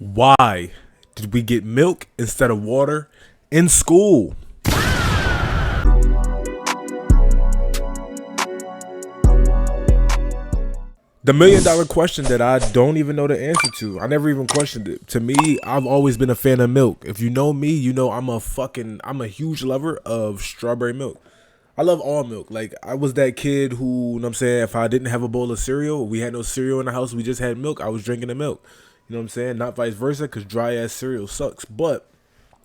Why did we get milk instead of water in school? The $1,000,000 question that I don't even know the answer to. I never even questioned it. To me, I've always been a fan of milk. If you know me, you know I'm a huge lover of strawberry milk. I love all milk. Like, I was that kid who, you know what I'm saying, if I didn't have a bowl of cereal, we had no cereal in the house, we just had milk, I was drinking the milk. You know what I'm saying? Not vice versa, because dry ass cereal sucks. But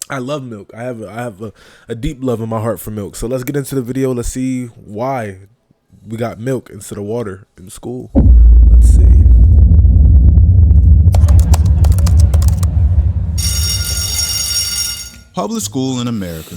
I love milk. I have a deep love in my heart for milk. So let's get into the video. Let's see why we got milk instead of water in school. Let's see. Public school in America,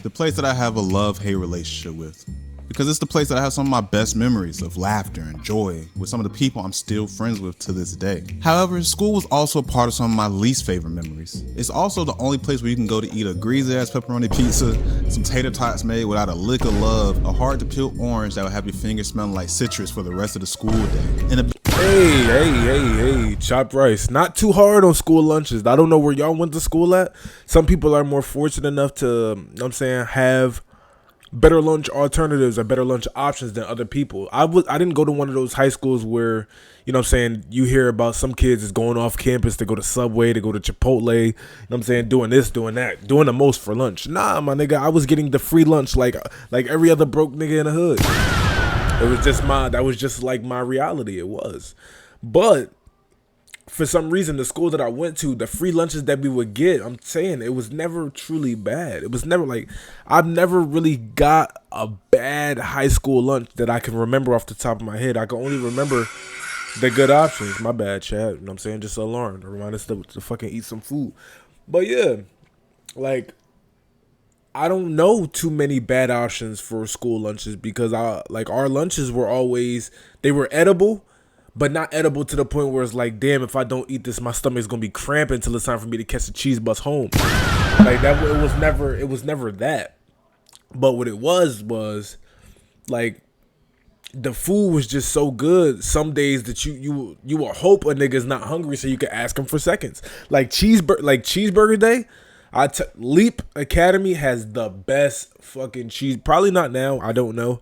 the place that I have a love-hate relationship with, because it's the place that I have some of my best memories of laughter and joy with some of the people I'm still friends with to this day. However, school was also part of some of my least favorite memories. It's also the only place where you can go to eat a greasy-ass pepperoni pizza, some tater tots made without a lick of love, a hard-to-peel orange that would have your fingers smelling like citrus for the rest of the school day, and a Hey, chopped rice. Not too hard on school lunches. I don't know where y'all went to school at. Some people are more fortunate enough to, you know what I'm saying, have better lunch alternatives or better lunch options than other people. I didn't go to one of those high schools where, you know what I'm saying, you hear about some kids is going off campus to go to Subway, to go to Chipotle, you know what I'm saying, doing this, doing that, doing the most for lunch. Nah, my nigga, I was getting the free lunch like every other broke nigga in the hood. That was just like my reality. It was. But for some reason, the school that I went to, the free lunches that we would get, I'm saying it was never truly bad. It was never like, I've never really got a bad high school lunch that I can remember off the top of my head. I can only remember the good options. My bad, Chad. You know what I'm saying? Just an alarm to remind us to fucking eat some food. But yeah, like, I don't know too many bad options for school lunches because our lunches were always, they were edible, but not edible to the point where it's like, damn, if I don't eat this, my stomach's gonna be cramping until it's time for me to catch the cheese bus home. Like that, it was never that. But what it was like, the food was just so good some days that you will hope a nigga's not hungry so you can ask him for seconds. Like cheeseburger day. Leap Academy has the best fucking cheese. Probably not now. I don't know.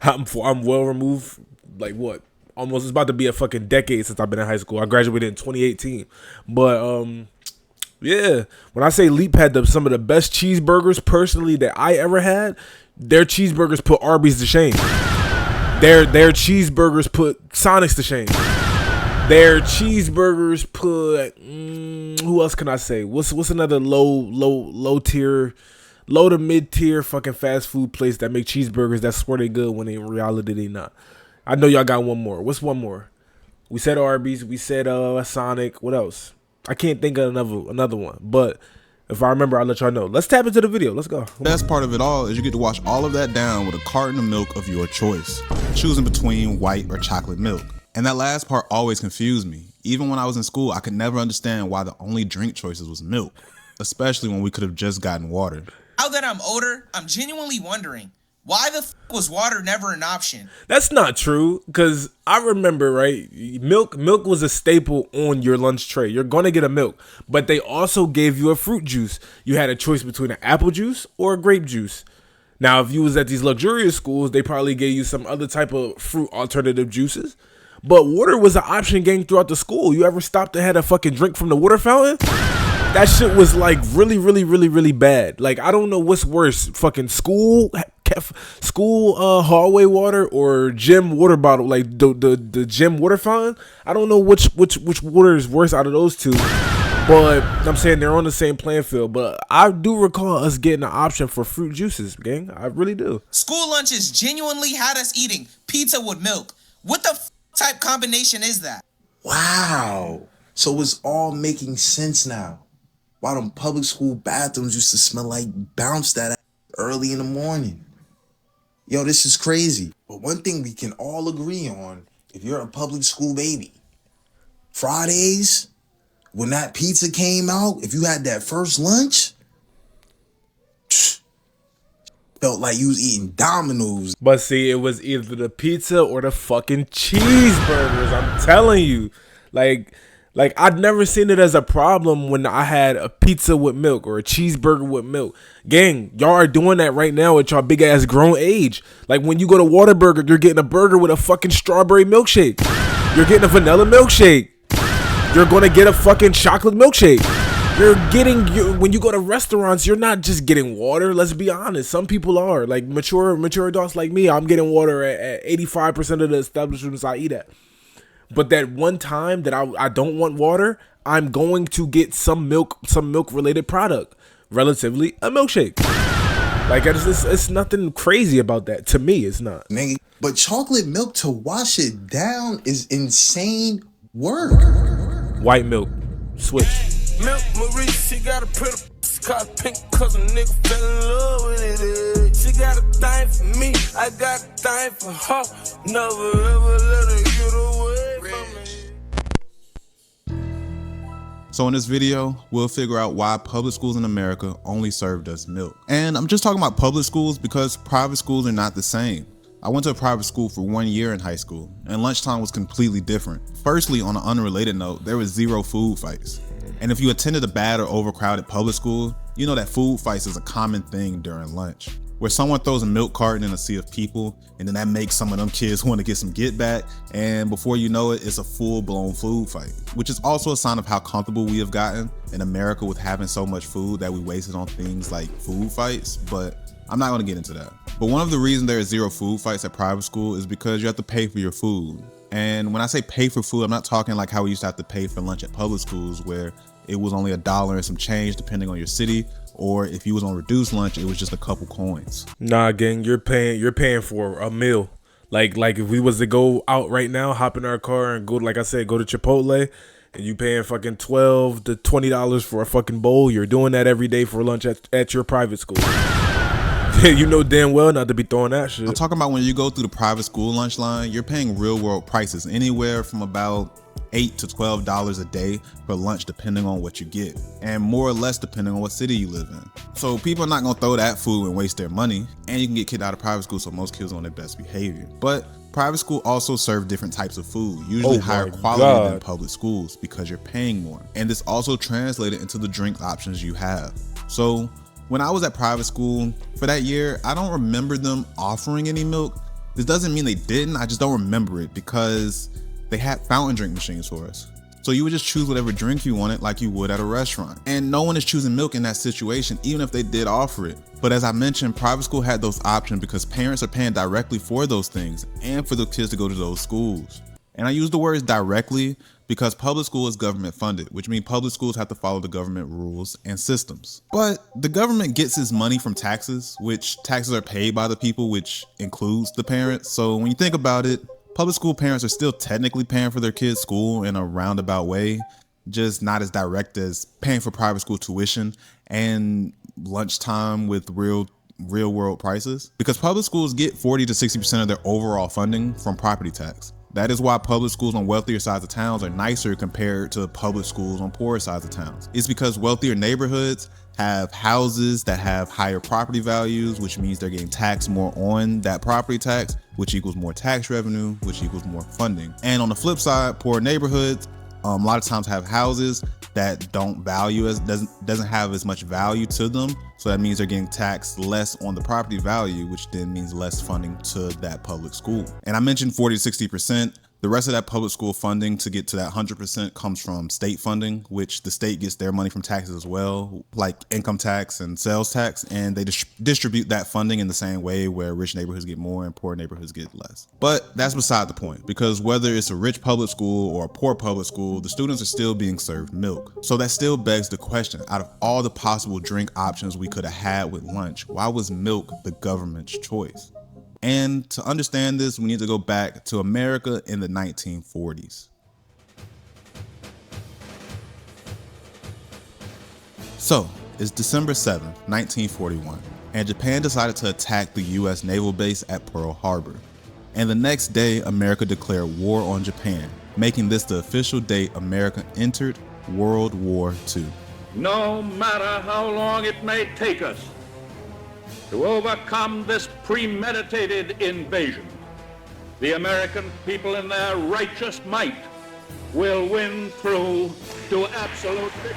I'm well removed. Like what? Almost, it's about to be a fucking decade since I've been in high school. I graduated in 2018. But yeah, when I say Leap had some of the best cheeseburgers personally that I ever had, their cheeseburgers put Arby's to shame. Their cheeseburgers put Sonic's to shame. Their cheeseburgers put who else can I say? What's another low tier, low to mid tier fucking fast food place that make cheeseburgers that swear they good when in reality they not? I know y'all got one more. What's one more? We said Arby's. We said Sonic. What else? I can't think of another one. But if I remember, I'll let y'all know. Let's tap into the video. Let's go. The best part of it all is you get to wash all of that down with a carton of milk of your choice, choosing between white or chocolate milk. And that last part always confused me. Even when I was in school, I could never understand why the only drink choices was milk, especially when we could have just gotten water. Now that I'm older, I'm genuinely wondering, why the f was water never an option? That's not true, because I remember, right, milk was a staple on your lunch tray. You're going to get a milk, but they also gave you a fruit juice. You had a choice between an apple juice or a grape juice. Now, if you was at these luxurious schools, they probably gave you some other type of fruit alternative juices. But water was an option gang throughout the school. You ever stopped and had a fucking drink from the water fountain? That shit was like really bad. Like, I don't know what's worse, fucking school hallway water or gym water bottle, like the gym water fountain. I don't know which water is worse out of those two. But I'm saying they're on the same playing field. But I do recall us getting an option for fruit juices, gang. I really do. School lunches genuinely had us eating pizza with milk. What the f type combination is that? Wow. So it's all making sense now. Why them public school bathrooms used to smell like bounce that early in the morning. Yo, this is crazy. But one thing we can all agree on, if you're a public school baby, Fridays, when that pizza came out, if you had that first lunch, felt like you was eating Domino's. But see, it was either the pizza or the fucking cheeseburgers. I'm telling you. Like Like, I'd never seen it as a problem when I had a pizza with milk or a cheeseburger with milk. Gang, y'all are doing that right now at y'all big ass grown age. Like, when you go to Whataburger, you're getting a burger with a fucking strawberry milkshake. You're getting a vanilla milkshake. You're gonna get a fucking chocolate milkshake. When you go to restaurants, you're not just getting water. Let's be honest. Some people are. Like, mature adults like me, I'm getting water at 85% of the establishments I eat at. But that one time that I don't want water, I'm going to get some milk related product, relatively a milkshake. Like, it's nothing crazy about that. To me, it's not. Nigga, but chocolate milk to wash it down is insane work. White milk, switch. Milk Marie, she got a pretty called pink cause a nigga fell in love with it. She got a thing for me, I got a thing for her. Never ever let her get away from me. So in this video, we'll figure out why public schools in America only served us milk. And I'm just talking about public schools because private schools are not the same. I went to a private school for 1 year in high school, and lunchtime was completely different. Firstly, on an unrelated note, there was zero food fights. And if you attended a bad or overcrowded public school, you know that food fights is a common thing during lunch, where someone throws a milk carton in a sea of people, and then that makes some of them kids want to get some get back, and before you know it, it's a full-blown food fight, which is also a sign of how comfortable we have gotten in America with having so much food that we wasted on things like food fights, but I'm not going to get into that. But one of the reasons there is zero food fights at private school is because you have to pay for your food. And when I say pay for food, I'm not talking like how we used to have to pay for lunch at public schools where it was only $1 and some change depending on your city, or if you was on reduced lunch, it was just a couple coins. Nah, gang, you're paying for a meal. Like if we was to go out right now, hop in our car and go, like I said, go to Chipotle, and you paying fucking $12 to $20 for a fucking bowl, you're doing that every day for lunch at your private school. You know damn well not to be throwing that shit. I'm talking about when you go through the private school lunch line, you're paying real world prices, anywhere from about $8 to $12 a day for lunch depending on what you get, and more or less depending on what city you live in. So people are not gonna throw that food and waste their money, and you can get kicked out of private school, so most kids are on their best behavior. But private school also serve different types of food, usually higher quality than public schools because you're paying more. And this also translated into the drink options you have. So when I was at private school for that year, I don't remember them offering any milk. This doesn't mean they didn't, I just don't remember it because they had fountain drink machines for us. So you would just choose whatever drink you wanted like you would at a restaurant. And no one is choosing milk in that situation, even if they did offer it. But as I mentioned, private school had those options because parents are paying directly for those things and for the kids to go to those schools. And I use the words directly because public school is government funded, which means public schools have to follow the government rules and systems. But the government gets its money from taxes, which taxes are paid by the people, which includes the parents. So when you think about it, public school parents are still technically paying for their kids' school in a roundabout way, just not as direct as paying for private school tuition and lunchtime with real world prices. Because public schools get 40 to 60% of their overall funding from property tax. That is why public schools on wealthier sides of towns are nicer compared to public schools on poorer sides of towns. It's because wealthier neighborhoods have houses that have higher property values, which means they're getting taxed more on that property tax, which equals more tax revenue, which equals more funding. And on the flip side, poor neighborhoods a lot of times have houses that doesn't have as much value to them. So that means they're getting taxed less on the property value, which then means less funding to that public school. And I mentioned 40 to 60%. The rest of that public school funding to get to that 100% comes from state funding, which the state gets their money from taxes as well, like income tax and sales tax, and they distribute that funding in the same way where rich neighborhoods get more and poor neighborhoods get less. But that's beside the point, because whether it's a rich public school or a poor public school, the students are still being served milk. So that still begs the question, out of all the possible drink options we could have had with lunch, why was milk the government's choice? And to understand this, we need to go back to America in the 1940s. So, it's December 7th, 1941, and Japan decided to attack the US naval base at Pearl Harbor. And the next day, America declared war on Japan, making this the official date America entered World War II. No matter how long it may take us to overcome this premeditated invasion, the American people in their righteous might will win through to absolute victory.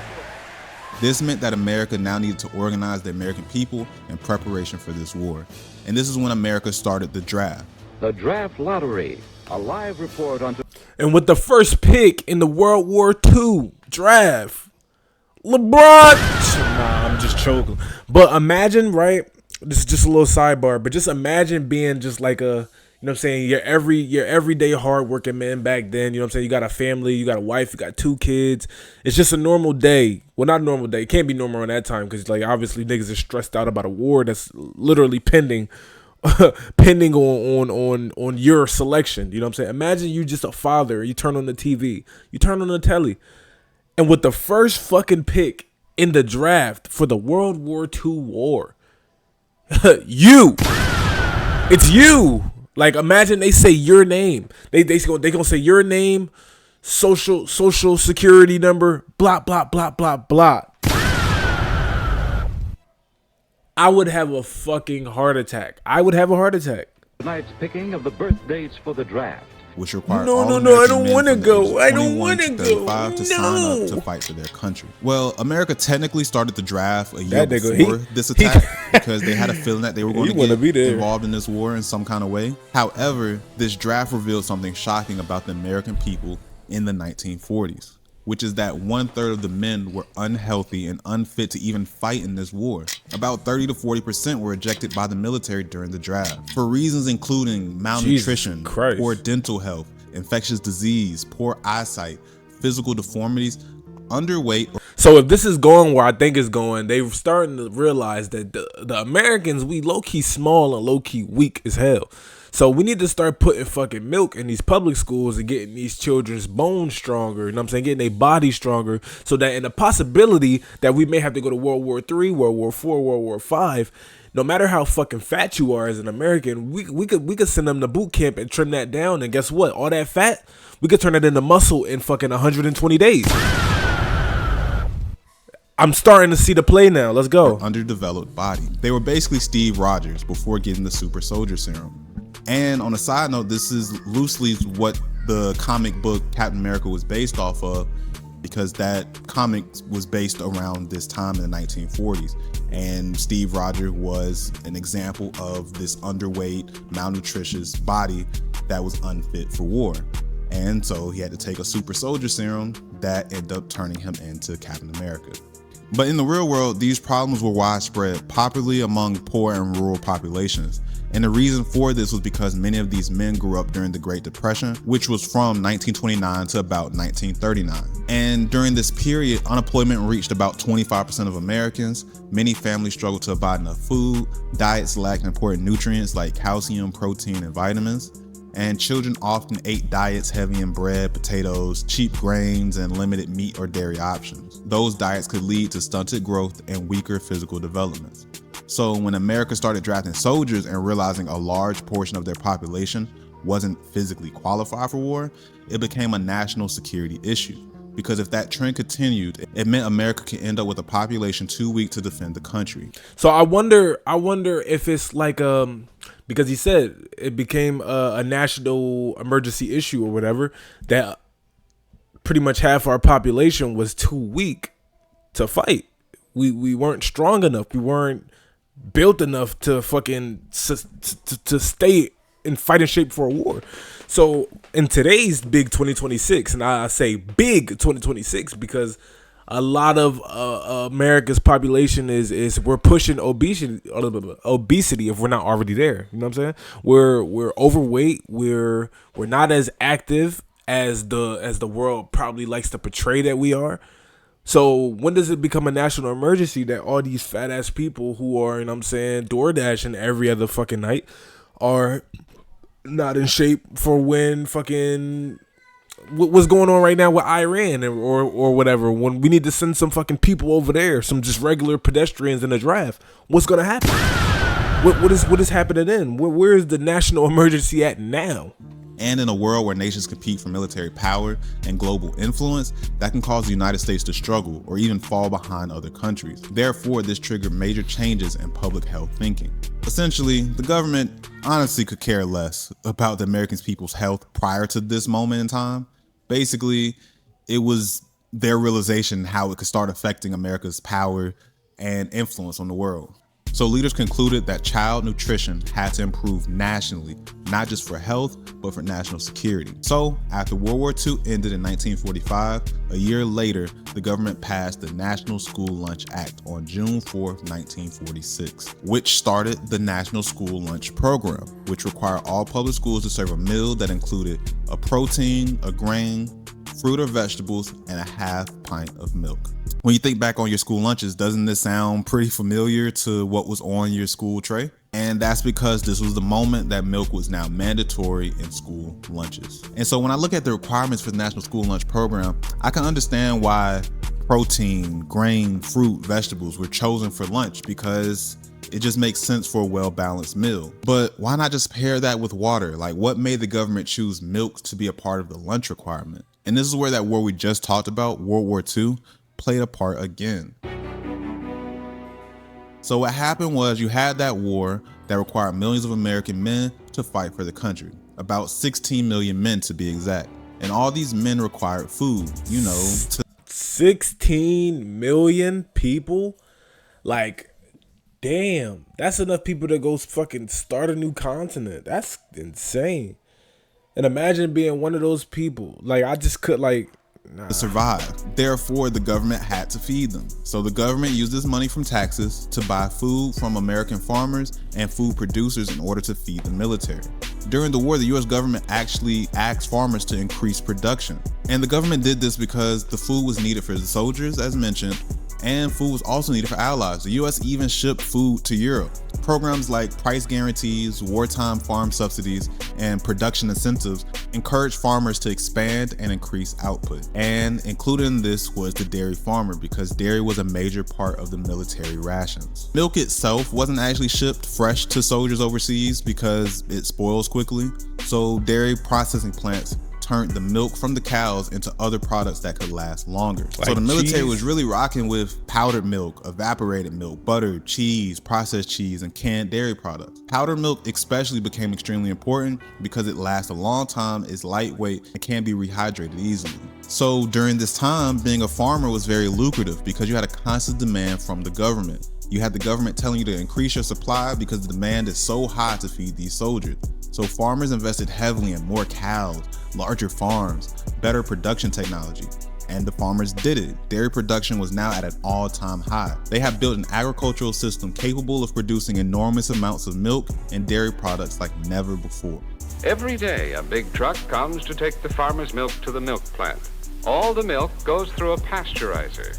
This meant that America now needed to organize the American people in preparation for this war. And this is when America started the draft. The draft lottery, a live report on. And with the first pick in the World War II draft, LeBron. Nah, I'm just choking. But imagine, right? This is just a little sidebar, but just imagine being just like a, you know what I'm saying, your everyday hardworking man back then. You know what I'm saying? You got a family, you got a wife, you got 2 kids. It's just a normal day. Well, not a normal day. It can't be normal in that time because, like, obviously niggas are stressed out about a war that's literally pending on your selection. You know what I'm saying? Imagine you just a father. You turn on the TV. You turn on the telly. And with the first fucking pick in the draft for the World War II war, it's you. Like, imagine they say your name. They gonna say your name, social security number, blah blah blah blah blah. I would have a fucking heart attack. I would have a heart attack. Tonight's picking of the birth dates for the draft. Which required No, all I American don't men wanna from the go. ages of I don't 21 wanna to go. 35 to sign up to fight for their country. Well, America technically started the draft a year That nigga, before this attack because they had a feeling that they were going to wanna be get there. involved in this war in some kind of way. However, this draft revealed something shocking about the American people in the 1940s, which is that 1/3 of the men were unhealthy and unfit to even fight in this war. About 30 to 40% were ejected by the military during the draft for reasons including malnutrition, poor dental health, infectious disease, poor eyesight, physical deformities, underweight. So if this is going where I think it's going, they're starting to realize that the Americans, we low-key small and low-key weak as hell. So we need to start putting fucking milk in these public schools and getting these children's bones stronger, you know what I'm saying, getting their bodies stronger, so that in the possibility that we may have to go to World War III, World War IV, World War V, no matter how fucking fat you are as an American, we could send them to boot camp and trim that down, and guess what? All that fat, we could turn it into muscle in fucking 120 days. I'm starting to see the play now. Let's go. Underdeveloped body. They were basically Steve Rogers before getting the super soldier serum. And on a side note, this is loosely what the comic book Captain America was based off of, because that comic was based around this time in the 1940s. And Steve Rogers was an example of this underweight, malnutritious body that was unfit for war. And so he had to take a super soldier serum that ended up turning him into Captain America. But in the real world, these problems were widespread, popularly among poor and rural populations. And the reason for this was because many of these men grew up during the Great Depression, which was from 1929 to about 1939. And during this period, unemployment reached about 25% of Americans. Many families struggled to buy enough food. Diets lacked important nutrients like calcium, protein, and vitamins. And children often ate diets heavy in bread, potatoes, cheap grains, and limited meat or dairy options. Those diets could lead to stunted growth and weaker physical developments. So when America started drafting soldiers and realizing a large portion of their population wasn't physically qualified for war, it became a national security issue. Because if that trend continued, it meant America could end up with a population too weak to defend the country. So I wonder if it's like because he said it became a national emergency issue or whatever, that pretty much half our population was too weak to fight. We weren't strong enough. We weren't built enough to fucking to stay in fighting shape for a war. So in today's big 2026, and I say big 2026 because a lot of America's population is we're pushing obesity if we're not already there. You know what I'm saying? We're overweight. We're not as active as the world probably likes to portray that we are. So when does it become a national emergency that all these fat ass people who are, you know what I'm saying, DoorDashing every other fucking night are not in shape for when fucking what's going on right now with Iran or whatever, when we need to send some fucking people over there, some just regular pedestrians in a draft? What's gonna happen? What is happening then? Where is the national emergency at now? And in a world where nations compete for military power and global influence, that can cause the United States to struggle or even fall behind other countries. Therefore, this triggered major changes in public health thinking. Essentially, the government honestly could care less about the American people's health prior to this moment in time, Basically, it was their realization how it could start affecting America's power and influence on the world. So leaders concluded that child nutrition had to improve nationally, not just for health, but for national security. So after World War II ended in 1945, a year later, the government passed the National School Lunch Act on June 4th, 1946, which started the National School Lunch Program, which required all public schools to serve a meal that included a protein, a grain, fruit or vegetables, and a half pint of milk. When you think back on your school lunches, doesn't this sound pretty familiar to what was on your school tray? And that's because this was the moment that milk was now mandatory in school lunches. And so when I look at the requirements for the National School Lunch Program, I can understand why protein, grain, fruit, vegetables were chosen for lunch, because it just makes sense for a well-balanced meal. But why not just pair that with water? Like, what made the government choose milk to be a part of the lunch requirement? And this is where that war we just talked about, World War II, played a part again. So what happened was you had that war that required millions of American men to fight for the country, about 16 million men to be exact. And all these men required food, 16 million people? Like, damn, that's enough people to go fucking start a new continent. That's insane. And imagine being one of those people. Like, I just could, like, nah. To survive. Therefore, the government had to feed them. So the government used this money from taxes to buy food from American farmers and food producers in order to feed the military. During the war, the US government actually asked farmers to increase production. And the government did this because the food was needed for the soldiers, as mentioned, and food was also needed for allies. The US even shipped food to Europe. Programs like price guarantees, wartime farm subsidies, and production incentives encouraged farmers to expand and increase output. And included in this was the dairy farmer, because dairy was a major part of the military rations. Milk itself wasn't actually shipped fresh to soldiers overseas because it spoils quickly. So dairy processing plants turned the milk from the cows into other products that could last longer. Like so the military cheese. was really rocking with powdered milk, evaporated milk, butter, cheese, processed cheese, and canned dairy products. Powdered milk especially became extremely important because it lasts a long time, is lightweight, and can be rehydrated easily. So during this time, being a farmer was very lucrative because you had a constant demand from the government. You had the government telling you to increase your supply because the demand is so high to feed these soldiers. So farmers invested heavily in more cows, larger farms, better production technology, and the farmers did it. Dairy production was now at an all-time high. They have built an agricultural system capable of producing enormous amounts of milk and dairy products like never before. Every day, a big truck comes to take the farmer's milk to the milk plant. All the milk goes through a pasteurizer.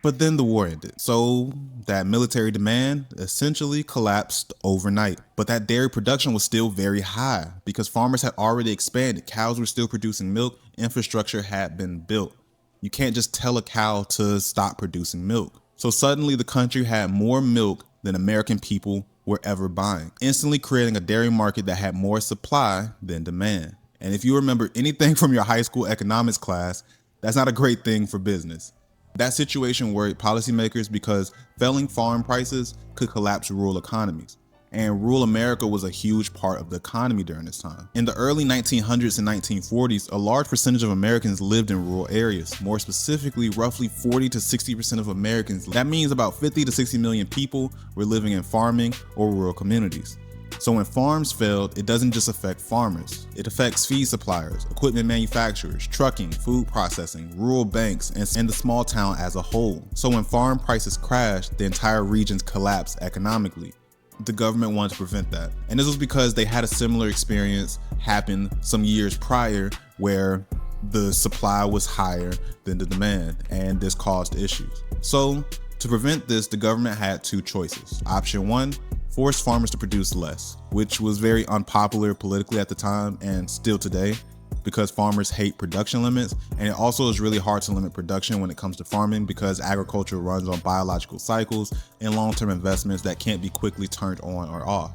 But then the war ended, so that military demand essentially collapsed overnight. But that dairy production was still very high because farmers had already expanded. Cows were still producing milk, infrastructure had been built. You can't just tell a cow to stop producing milk. So suddenly the country had more milk than American people were ever buying, instantly creating a dairy market that had more supply than demand. And if you remember anything from your high school economics class, that's not a great thing for business. That situation worried policymakers because falling farm prices could collapse rural economies. And rural America was a huge part of the economy during this time. In the early 1900s and 1940s, a large percentage of Americans lived in rural areas. More specifically, roughly 40 to 60% of Americans. That means about 50 to 60 million people were living in farming or rural communities. So when farms failed, it doesn't just affect farmers. It affects feed suppliers, equipment manufacturers, trucking, food processing, rural banks, and the small town as a whole. So when farm prices crashed, the entire regions collapsed economically. The government wanted to prevent that. And this was because they had a similar experience happen some years prior where the supply was higher than the demand, and this caused issues. So to prevent this, the government had two choices. Option one, forced farmers to produce less, which was very unpopular politically at the time and still today because farmers hate production limits. And it also is really hard to limit production when it comes to farming because agriculture runs on biological cycles and long-term investments that can't be quickly turned on or off.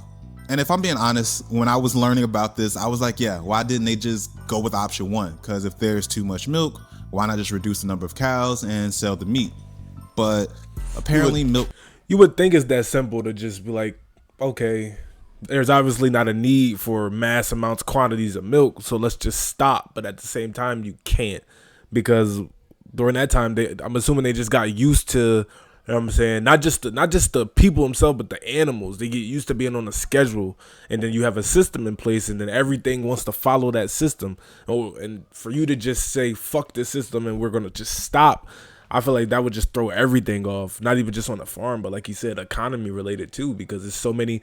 And if I'm being honest, when I was learning about this, I was like, yeah, why didn't they just go with option one? Because if there's too much milk, why not just reduce the number of cows and sell the meat? But apparently milk... You would think it's that simple to just be like, okay, there's obviously not a need for mass amounts quantities of milk, so let's just stop. But at the same time, you can't, because during that time, I'm assuming they just got used to, you know what I'm saying, not just the people themselves, but the animals. They get used to being on a schedule, and then you have a system in place, and then everything wants to follow that system. Oh, and for you to just say fuck this system and we're gonna just stop, I feel like that would just throw everything off. Not even just on the farm, but like you said, economy related too, because it's so many.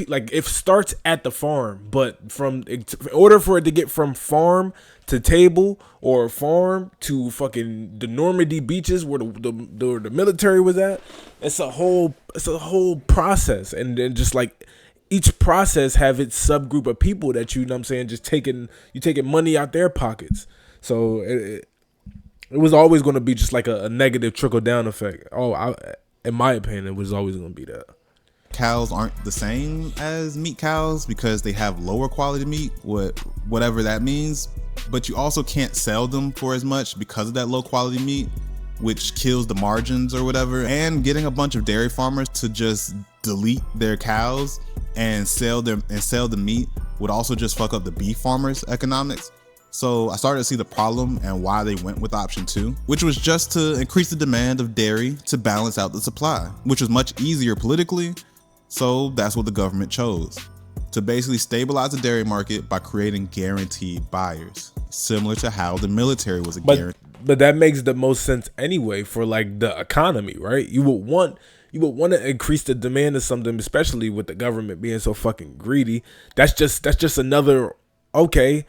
Like it starts at the farm, but in order for it to get from farm to table or farm to fucking the Normandy beaches where the military was at, it's a whole process, and then just like each process have its subgroup of people that you know what I'm saying, just taking money out their pockets. So it was always going to be just like a negative trickle down effect. In my opinion, it was always going to be that. Cows aren't the same as meat cows because they have lower quality meat, whatever that means. But you also can't sell them for as much because of that low quality meat, which kills the margins or whatever. And getting a bunch of dairy farmers to just delete their cows and sell the meat would also just fuck up the beef farmers' economics. So I started to see the problem and why they went with option 2, which was just to increase the demand of dairy to balance out the supply, which was much easier politically. So that's what the government chose, to basically stabilize the dairy market by creating guaranteed buyers, similar to how the military was a guarantee. But that makes the most sense anyway for like the economy, right? You would want to increase the demand of something, especially with the government being so fucking greedy. That's just another, okay,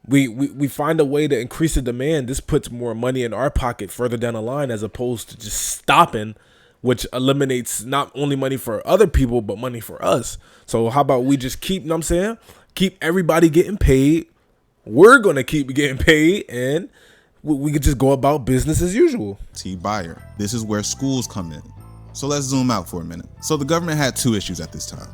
we find a way to increase the demand. This puts more money in our pocket further down the line, as opposed to just stopping, which eliminates not only money for other people, but money for us. So how about we just keep, you know what I'm saying, keep everybody getting paid. We're going to keep getting paid, and we could just go about business as usual. Buyer. This is where schools come in. So let's zoom out for a minute. So the government had 2 issues at this time.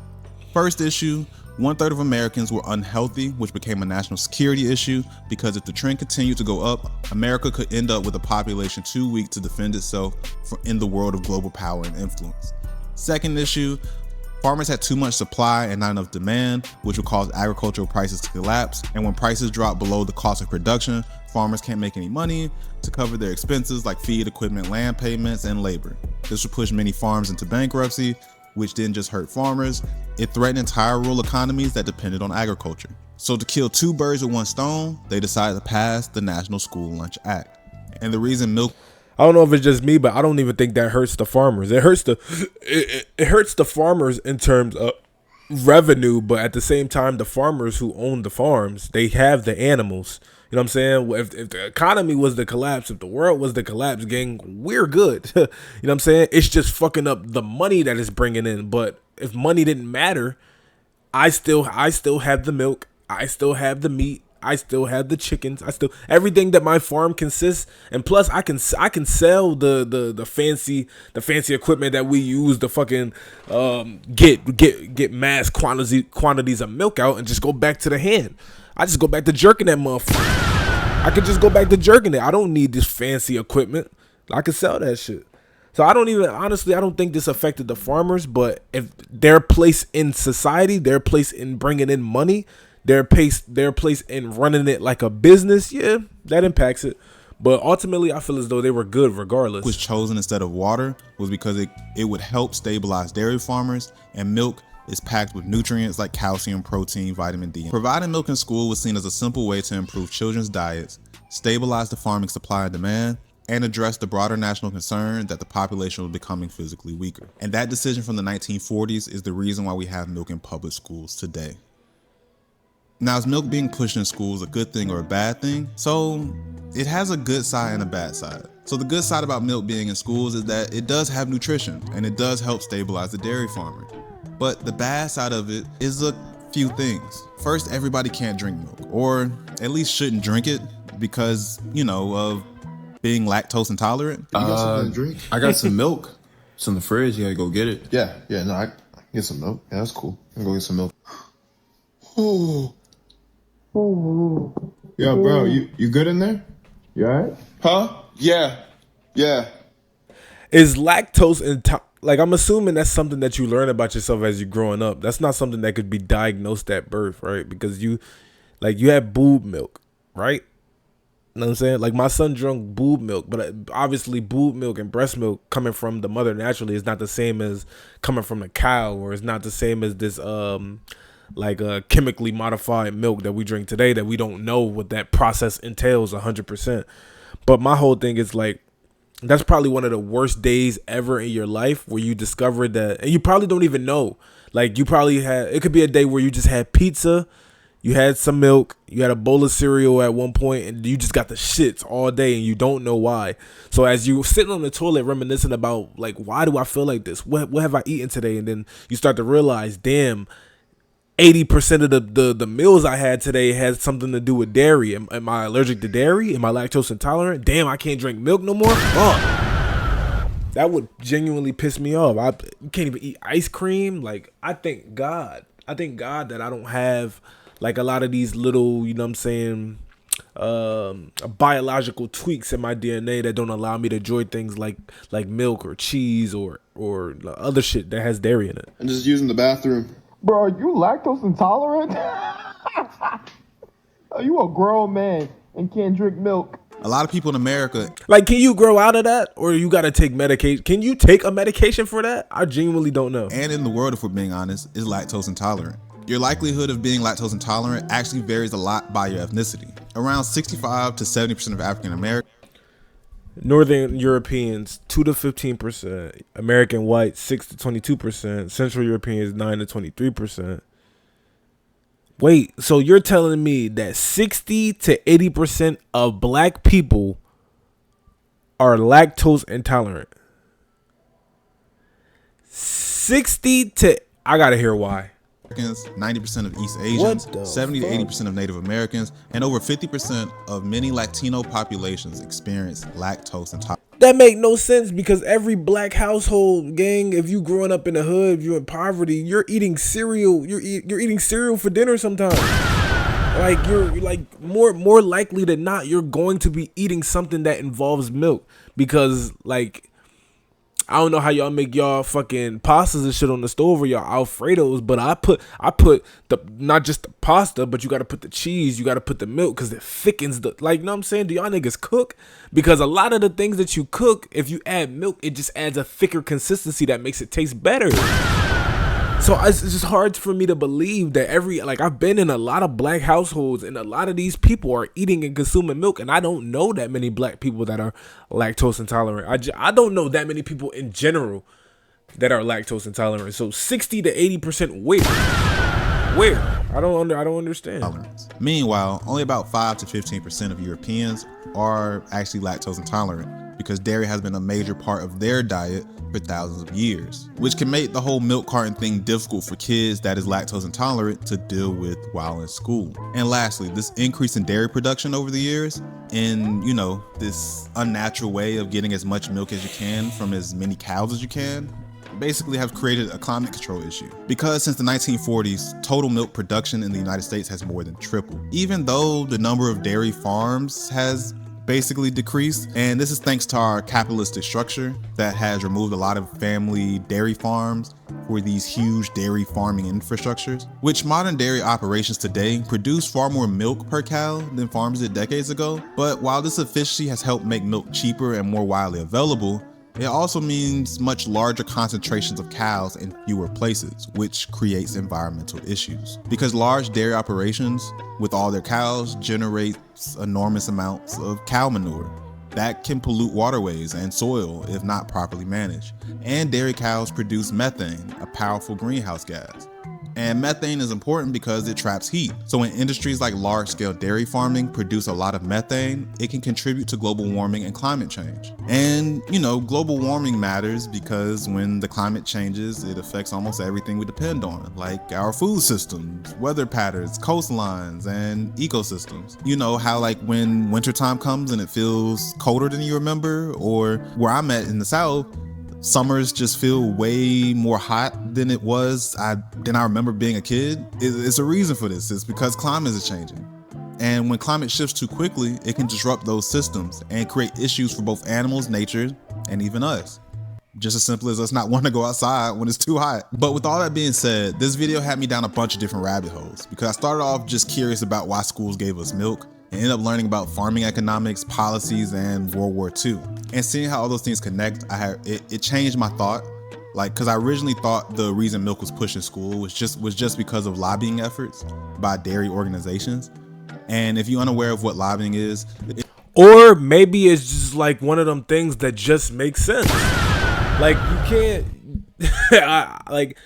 First issue, 1/3 of Americans were unhealthy, which became a national security issue because if the trend continued to go up, America could end up with a population too weak to defend itself in the world of global power and influence. Second issue, farmers had too much supply and not enough demand, which would cause agricultural prices to collapse. And when prices drop below the cost of production, farmers can't make any money to cover their expenses like feed, equipment, land payments, and labor. This would push many farms into bankruptcy, which didn't just hurt farmers, it threatened entire rural economies that depended on agriculture. So to kill 2 birds with 1 stone, they decided to pass the National School Lunch Act. And the reason milk... I don't know if it's just me, but I don't even think that hurts the farmers. It hurts the farmers in terms of revenue, but at the same time, the farmers who own the farms, they have the animals. You know what I'm saying? If the economy was to collapse, if the world was to collapse, gang, we're good. You know what I'm saying? It's just fucking up the money that it's bringing in. But if money didn't matter, I still have the milk. I still have the meat. I still have the chickens. Everything that my farm consists. And plus, I can sell the fancy equipment that we use to fucking get mass quantities of milk out and just go back to the hand. I just go back to jerking that motherfucker. I could just go back to jerking it. I don't need this fancy equipment. I could sell that shit. So I don't think this affected the farmers, but if their place in society, their place in bringing in money, their place in running it like a business, yeah, that impacts it. But ultimately, I feel as though they were good regardless. Was chosen instead of water was because it would help stabilize dairy farmers, and milk is packed with nutrients like calcium, protein, vitamin D. Providing milk in school was seen as a simple way to improve children's diets, stabilize the farming supply and demand, and address the broader national concern that the population was becoming physically weaker. And that decision from the 1940s is the reason why we have milk in public schools today. Now, is milk being pushed in schools a good thing or a bad thing? So it has a good side and a bad side. So the good side about milk being in schools is that it does have nutrition and it does help stabilize the dairy farmer. But the bad side of it is a few things. First, everybody can't drink milk, or at least shouldn't drink it because, you know, of being lactose intolerant. You got something to drink? I got some milk. It's in the fridge. You gotta go get it. Yeah, no, I can get some milk. Yeah, that's cool. I can go get some milk. Oh. Yeah, bro, you good in there? You alright? Huh? Yeah. Is lactose intolerant? like I'm assuming that's something that you learn about yourself as you're growing up. That's not something that could be diagnosed at birth, right? Because you have boob milk, right? You know what I'm saying? Like my son drunk boob milk, but obviously boob milk and breast milk coming from the mother naturally is not the same as coming from a cow, or it's not the same as this chemically modified milk that we drink today that we don't know what that process entails 100%. But my whole thing is like, that's probably one of the worst days ever in your life where you discovered that, and you probably don't even know. Like you probably it could be a day where you just had pizza, you had some milk, you had a bowl of cereal at one point, and you just got the shits all day and you don't know why. So as you sitting on the toilet reminiscing about like, why do I feel like this? What have I eaten today? And then you start to realize, damn, 80% of the meals I had today had something to do with dairy. Am I allergic to dairy? Am I lactose intolerant? Damn, I can't drink milk no more? That would genuinely piss me off. You can't even eat ice cream. Like, I thank God that I don't have like a lot of these little, you know what I'm saying, biological tweaks in my DNA that don't allow me to enjoy things like milk or cheese or other shit that has dairy in it. And just using the bathroom. Bro, are you lactose intolerant? Are you a grown man and can't drink milk? A lot of people in America, like, can you grow out of that, or you got to take medication? Can you take a medication for that? I genuinely don't know. and in the world, if we're being honest, is lactose intolerant. Your likelihood of being lactose intolerant actually varies a lot by your ethnicity. Around 65 to 70% of African Americans, Northern Europeans 2 to 15%, American whites 6 to 22%, Central Europeans 9 to 23%. Wait, so you're telling me that 60 to 80% of black people are lactose intolerant? 60 to, I gotta hear why. 90% of East Asians, 70 to 80% of Native Americans, and over 50% of many Latino populations experience lactose intolerance. That make no sense, because every black household, gang, if you growing up in the hood, if you're in poverty, you're eating cereal. You're eating cereal for dinner sometimes. Like you're like more likely than not, you're going to be eating something that involves milk, because like, I don't know how y'all make y'all fucking pastas and shit on the stove or y'all Alfredos, but I put the, not just the pasta, but you got to put the cheese, you got to put the milk, because it thickens the, like, you know what I'm saying? Do y'all niggas cook? Because a lot of the things that you cook, if you add milk, it just adds a thicker consistency that makes it taste better. So it's just hard for me to believe that I've been in a lot of black households, and a lot of these people are eating and consuming milk, and I don't know that many black people that are lactose intolerant. I don't know that many people in general that are lactose intolerant. So 60 to 80% where? I don't understand. Meanwhile, only about 5 to 15% of Europeans are actually lactose intolerant, because dairy has been a major part of their diet for thousands of years, which can make the whole milk carton thing difficult for kids that is lactose intolerant to deal with while in school. And lastly, this increase in dairy production over the years, and you know, this unnatural way of getting as much milk as you can from as many cows as you can, basically have created a climate control issue. Because since the 1940s, total milk production in the United States has more than tripled, even though the number of dairy farms has basically decreased. And this is thanks to our capitalistic structure that has removed a lot of family dairy farms for these huge dairy farming infrastructures, which modern dairy operations today produce far more milk per cow than farms did decades ago. But while this efficiency has helped make milk cheaper and more widely available, it also means much larger concentrations of cows in fewer places, which creates environmental issues. Because large dairy operations with all their cows generates enormous amounts of cow manure that can pollute waterways and soil if not properly managed. And dairy cows produce methane, a powerful greenhouse gas. And methane is important because it traps heat. So when industries like large-scale dairy farming produce a lot of methane, it can contribute to global warming and climate change. And you know, global warming matters because when the climate changes, it affects almost everything we depend on, like our food systems, weather patterns, coastlines, and ecosystems. You know how like when wintertime comes and it feels colder than you remember, or where I'm at in the South, summers just feel way more hot than it was than I remember being a kid. It's a reason for this. It's because climate is changing. And when climate shifts too quickly, it can disrupt those systems and create issues for both animals, nature, and even us. Just as simple as us not wanting to go outside when it's too hot. But with all that being said, this video had me down a bunch of different rabbit holes because I started off just curious about why schools gave us milk and ended up learning about farming economics, policies, and World War II. And seeing how all those things connect, it changed my thought. Like, cause I originally thought the reason milk was pushed in school was just because of lobbying efforts by dairy organizations. And if you're unaware of what lobbying is, or maybe it's just like one of them things that just makes sense. Like you can't, like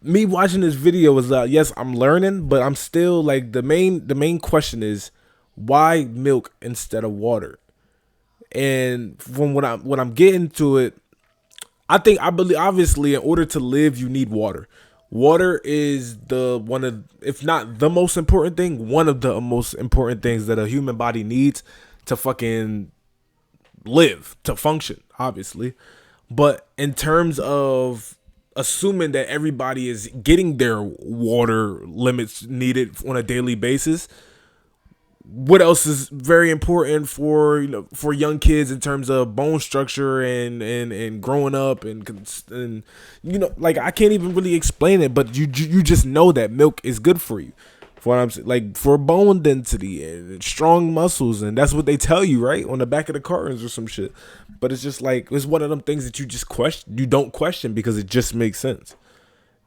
me watching this video is yes, I'm learning, but I'm still like the main question is why milk instead of water? And from what I'm getting to it, I believe obviously in order to live you need water. Water is one of, if not the most important thing, one of the most important things that a human body needs to fucking live, to function, obviously. But in terms of assuming that everybody is getting their water limits needed on a daily basis, what else is very important for, you know, for young kids in terms of bone structure and growing up and you know, like I can't even really explain it, but you just know that milk is good for you. For what I'm saying, like for bone density and strong muscles, and that's what they tell you, right, on the back of the cartons or some shit. But it's just like it's one of them things that you don't question because it just makes sense.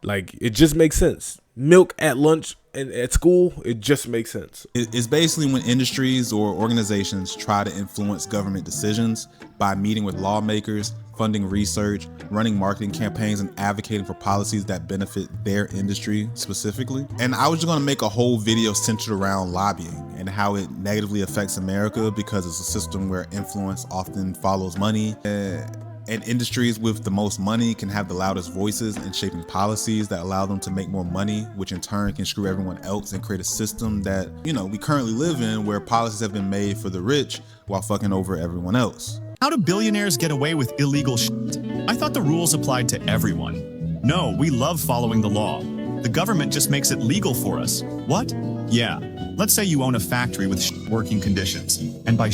Like it just makes sense. Milk at lunch and at school, it just makes sense. It's basically when industries or organizations try to influence government decisions by meeting with lawmakers, funding research, running marketing campaigns, and advocating for policies that benefit their industry specifically. And I was just gonna make a whole video centered around lobbying and how it negatively affects America because it's a system where influence often follows money. And industries with the most money can have the loudest voices in shaping policies that allow them to make more money, which in turn can screw everyone else and create a system that, you know, we currently live in where policies have been made for the rich while fucking over everyone else. How do billionaires get away with illegal shit? I thought the rules applied to everyone. No, we love following the law. The government just makes it legal for us. What? Yeah. Let's say you own a factory with working conditions. And by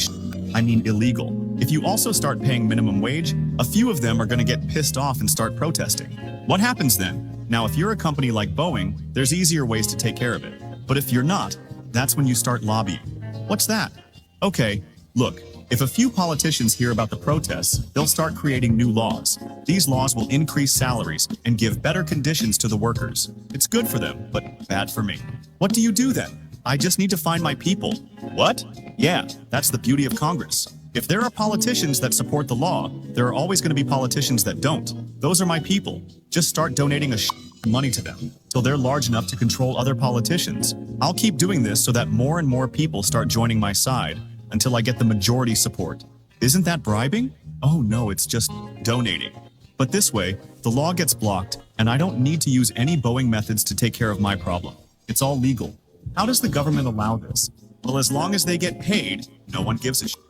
I mean illegal. If you also start paying minimum wage, a few of them are going to get pissed off and start protesting. What happens then? Now, if you're a company like Boeing, there's easier ways to take care of it. But if you're not, that's when you start lobbying. What's that? Okay, look, if a few politicians hear about the protests, they'll start creating new laws. These laws will increase salaries and give better conditions to the workers. It's good for them, but bad for me. What do you do then? I just need to find my people. What? Yeah, that's the beauty of Congress. If there are politicians that support the law, there are always going to be politicians that don't. Those are my people. Just start donating money to them till they're large enough to control other politicians. I'll keep doing this so that more and more people start joining my side until I get the majority support. Isn't that bribing? Oh no, it's just donating. But this way, the law gets blocked and I don't need to use any Boeing methods to take care of my problem. It's all legal. How does the government allow this? Well, as long as they get paid, no one gives a shit.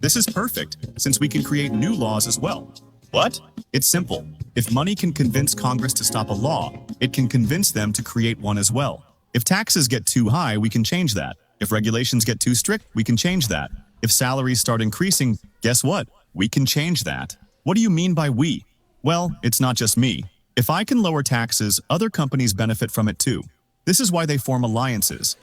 This is perfect, since we can create new laws as well. What? It's simple. If money can convince Congress to stop a law, it can convince them to create one as well. If taxes get too high, we can change that. If regulations get too strict, we can change that. If salaries start increasing, guess what? We can change that. What do you mean by we? Well, it's not just me. If I can lower taxes, other companies benefit from it too. This is why they form alliances.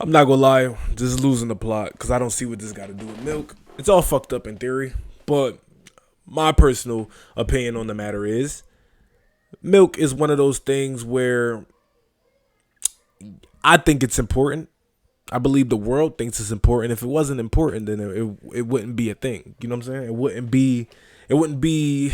I'm not gonna lie, just losing the plot because I don't see what this got to do with milk. It's all fucked up in theory, but my personal opinion on the matter is milk is one of those things where I think it's important. I believe the world thinks it's important. If it wasn't important, then it wouldn't be a thing. You know what I'm saying? It wouldn't be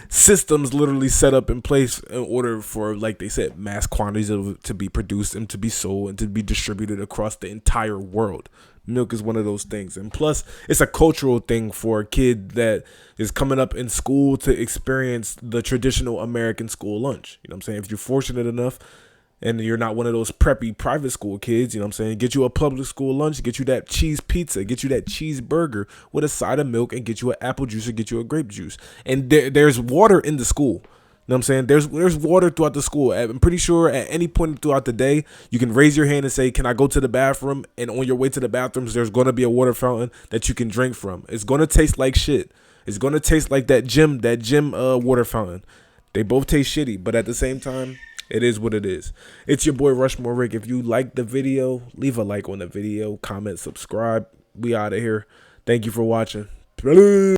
systems literally set up in place in order for, like they said, mass quantities to be produced and to be sold and to be distributed across the entire world. Milk is one of those things. And plus, it's a cultural thing for a kid that is coming up in school to experience the traditional American school lunch. You know what I'm saying? If you're fortunate enough and you're not one of those preppy private school kids, you know what I'm saying, get you a public school lunch, get you that cheese pizza, get you that cheeseburger with a side of milk, and get you an apple juice or get you a grape juice. And there's water in the school. You know what I'm saying? There's water throughout the school. I'm pretty sure at any point throughout the day, you can raise your hand and say, can I go to the bathroom? And on your way to the bathrooms, there's going to be a water fountain that you can drink from. It's going to taste like shit. It's gonna taste like that gym water fountain. They both taste shitty, but at the same time, it is what it is. It's your boy Rushmore Rick. If you liked the video, leave a like on the video, comment, subscribe. We out of here. Thank you for watching. Peace.